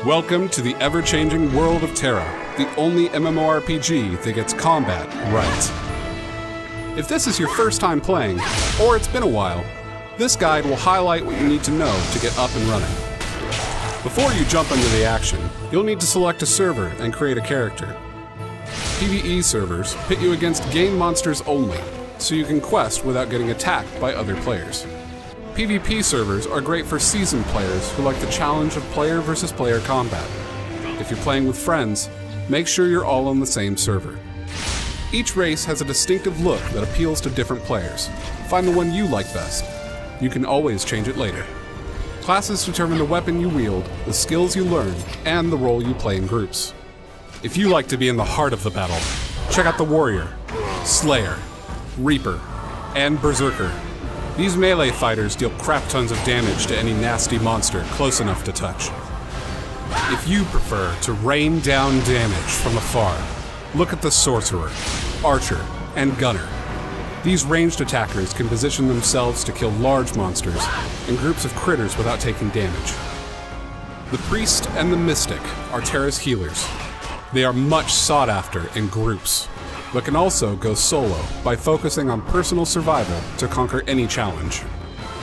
Welcome to the ever-changing world of TERA, the only MMORPG that gets combat right. If this is your first time playing, or it's been a while, this guide will highlight what you need to know to get up and running. Before you jump into the action, you'll need to select a server and create a character. PvE servers pit you against game monsters only, so you can quest without getting attacked by other players. PvP servers are great for seasoned players who like the challenge of player versus player combat. If you're playing with friends, make sure you're all on the same server. Each race has a distinctive look that appeals to different players. Find the one you like best. You can always change it later. Classes determine the weapon you wield, the skills you learn, and the role you play in groups. If you like to be in the heart of the battle, check out the Warrior, Slayer, Reaper, and Berserker. These melee fighters deal crap tons of damage to any nasty monster close enough to touch. If you prefer to rain down damage from afar, look at the Sorcerer, Archer, and Gunner. These ranged attackers can position themselves to kill large monsters and groups of critters without taking damage. The Priest and the Mystic are TERA's healers. They are much sought after in groups, but can also go solo by focusing on personal survival to conquer any challenge.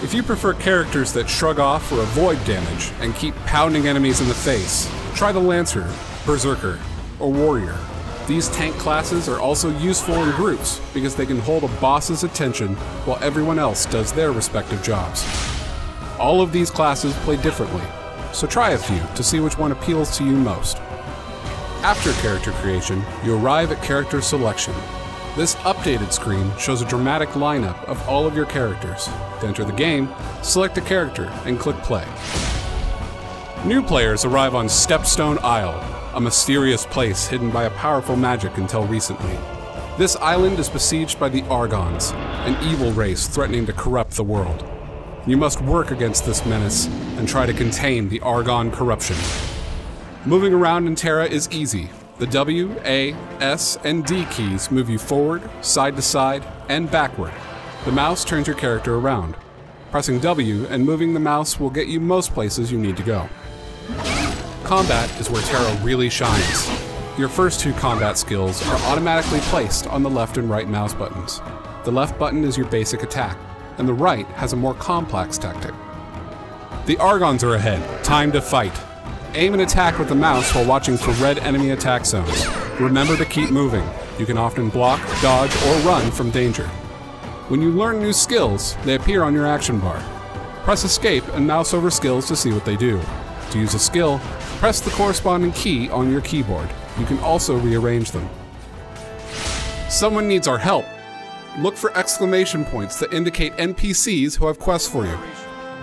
If you prefer characters that shrug off or avoid damage and keep pounding enemies in the face, try the Lancer, Berserker, or Warrior. These tank classes are also useful in groups because they can hold a boss's attention while everyone else does their respective jobs. All of these classes play differently, so try a few to see which one appeals to you most. After character creation, you arrive at character selection. This updated screen shows a dramatic lineup of all of your characters. To enter the game, select a character and click play. New players arrive on Stepstone Isle, a mysterious place hidden by a powerful magic until recently. This island is besieged by the Argons, an evil race threatening to corrupt the world. You must work against this menace and try to contain the Argon corruption. Moving around in TERA is easy. The W, A, S, and D keys move you forward, side to side, and backward. The mouse turns your character around. Pressing W and moving the mouse will get you most places you need to go. Combat is where TERA really shines. Your first two combat skills are automatically placed on the left and right mouse buttons. The left button is your basic attack, and the right has a more complex tactic. The Argons are ahead. Time to fight. Aim and attack with the mouse while watching for red enemy attack zones. Remember to keep moving. You can often block, dodge, or run from danger. When you learn new skills, they appear on your action bar. Press escape and mouse over skills to see what they do. To use a skill, press the corresponding key on your keyboard. You can also rearrange them. Someone needs our help. Look for exclamation points that indicate NPCs who have quests for you.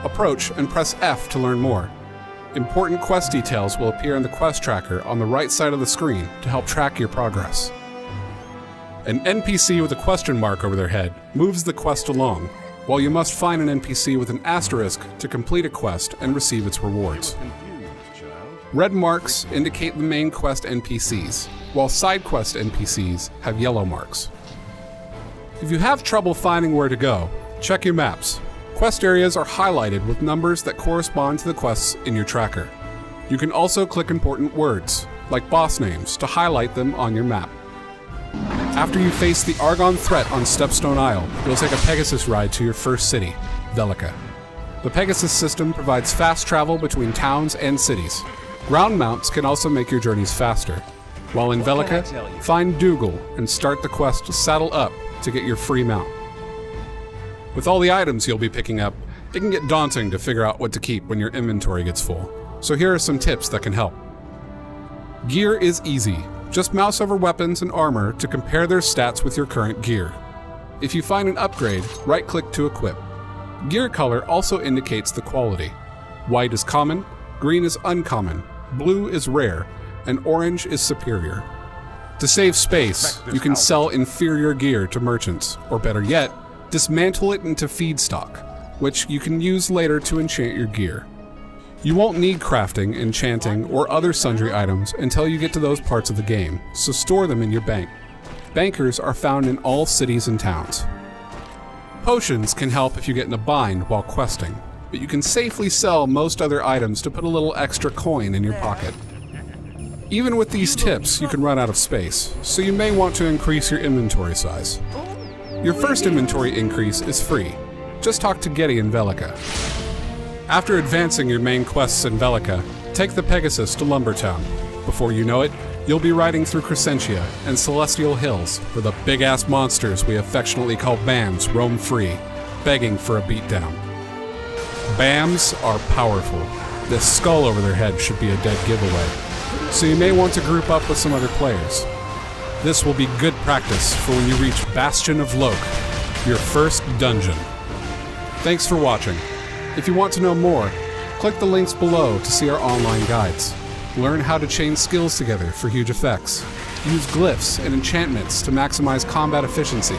Approach and press F to learn more. Important quest details will appear in the quest tracker on the right side of the screen to help track your progress. An NPC with a question mark over their head moves the quest along, while you must find an NPC with an asterisk to complete a quest and receive its rewards. Red marks indicate the main quest NPCs, while side quest NPCs have yellow marks. If you have trouble finding where to go, check your maps. Quest areas are highlighted with numbers that correspond to the quests in your tracker. You can also click important words, like boss names, to highlight them on your map. After you face the Argon threat on Stepstone Isle, you'll take a Pegasus ride to your first city, Velica. The Pegasus system provides fast travel between towns and cities. Ground mounts can also make your journeys faster. While in Velica, find Dougal and start the quest to Saddle Up to get your free mount. With all the items you'll be picking up, it can get daunting to figure out what to keep when your inventory gets full. So here are some tips that can help. Gear is easy. Just mouse over weapons and armor to compare their stats with your current gear. If you find an upgrade, right-click to equip. Gear color also indicates the quality. White is common, green is uncommon, blue is rare, and orange is superior. To save space, you can sell inferior gear to merchants, or better yet, dismantle it into feedstock, which you can use later to enchant your gear. You won't need crafting, enchanting, or other sundry items until you get to those parts of the game, so store them in your bank. Bankers are found in all cities and towns. Potions can help if you get in a bind while questing. but you can safely sell most other items to put a little extra coin in your pocket. Even with these tips, you can run out of space, so you may want to increase your inventory size. Your first inventory increase is free. Just talk to Getty in Velica. After advancing your main quests in Velica, take the Pegasus to Lumbertown. Before you know it, you'll be riding through Crescentia and Celestial Hills, where the big-ass monsters we affectionately call BAMs roam free, begging for a beatdown. BAMs are powerful. This skull over their head should be a dead giveaway, so you may want to group up with some other players. This will be good practice for when you reach Bastion of Loke, your first dungeon. Thanks for watching. If you want to know more, click the links below to see our online guides. Learn how to chain skills together for huge effects, use glyphs and enchantments to maximize combat efficiency,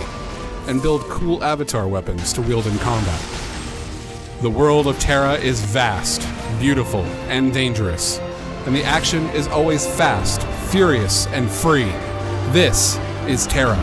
and build cool avatar weapons to wield in combat. The world of TERA is vast, beautiful, and dangerous, and the action is always fast, furious, and free. This is TERA.